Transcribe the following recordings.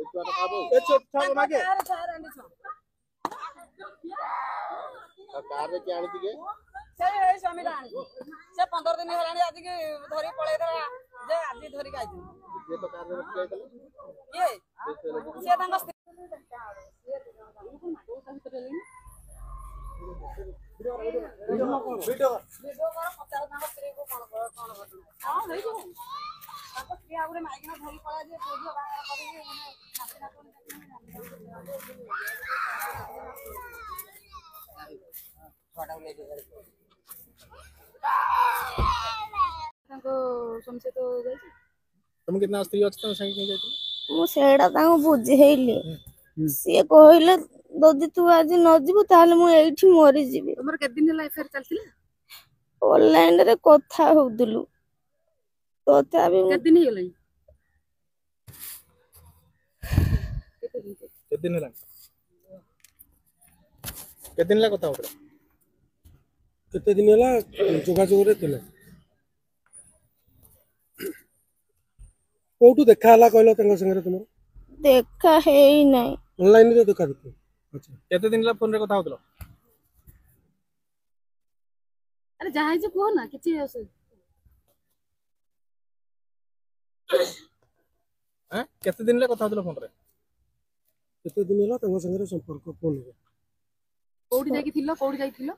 ए छोट छा मागे कार रे के आनी दिगे से हे स्वामी रानी से 15 दिन हेलानी आदि के धरी पळे दरा जे आदि धरी गाई ये तो कार रे के आइतले ये से तांगा वीडियो कर पचार तांगा स्त्री को कोन हां हे जो ताको स्त्री आगुरे माइकिना धरी पळा जे पूजा बाहर करी माने नाचना कोन छोटा ले दे ताको समसे तो जाई तुम कितना स्त्री अछि तुम संग के जाइतले मु सेडा ताको बुझेइली से कहले ददी तू आज न जीवु ताले मु एठी मरि जीबी तमर के दिन लाइफ फेर चलतिले ऑनलाइन रे कथा होदलु तोता भी के दिन हेलै के दिन ला कथा होतला केते दिन होला जोगाजोग रे तले कोठू देखा हला कहलो तंग संगे तुमर देखा हेई नहीं ऑनलाइन रे देखा देखो अच्छा केते दिन ला फोन रे कथा होतला अरे जाहे जे को ना किछि होसे हैं केते दिन ला कथा होतला फोन रे केते दिन होला तंग संगे संपर्क फोन रे कोठी जाई थिलो कोठी जाई थिलो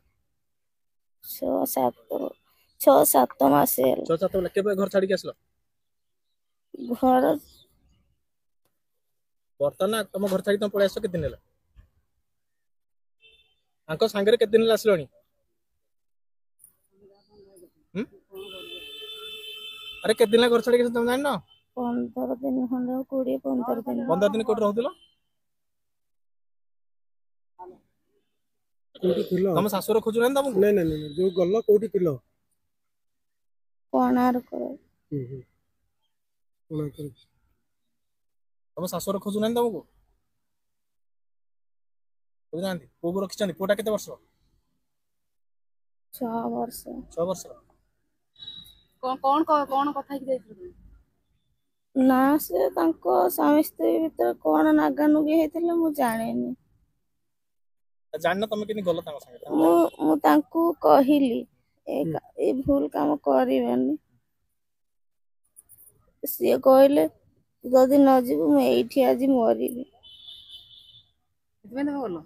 6-7 मास हेल 6-7 ला केबे घर छाडी के आसलो घर बर्तन तुम घर छाडी तुम पळे आसो केते दिन ला आंको सांगरे केते दिन ला आसलोनी अरे केते दिन ला घर छाडी के तुम जान न 15 दिन खंडे 15 दिन कोट रहउतलो कोठी थिलो तुम सासुर खोजु न तुमको नहीं नहीं नहीं जो गल्ला कोठी थिलो कोणार करे कोना कर तुम सासुर खोजु न तुमको खोजु नांती को रखिछंती पोटा केते वर्ष 6 वर्ष 6 वर्ष कोन कथा कि जाई ना से तांको स्वामी स्त्री भीतर कोन नागानुगी हेतिले मु जानेनी जानना तुम किनी गलो तांग संगे मु तांको कहिली ए भूल काम करिवेनी से कहले जदी न जीवु मु एठी आज मरिबी इतमे बोलो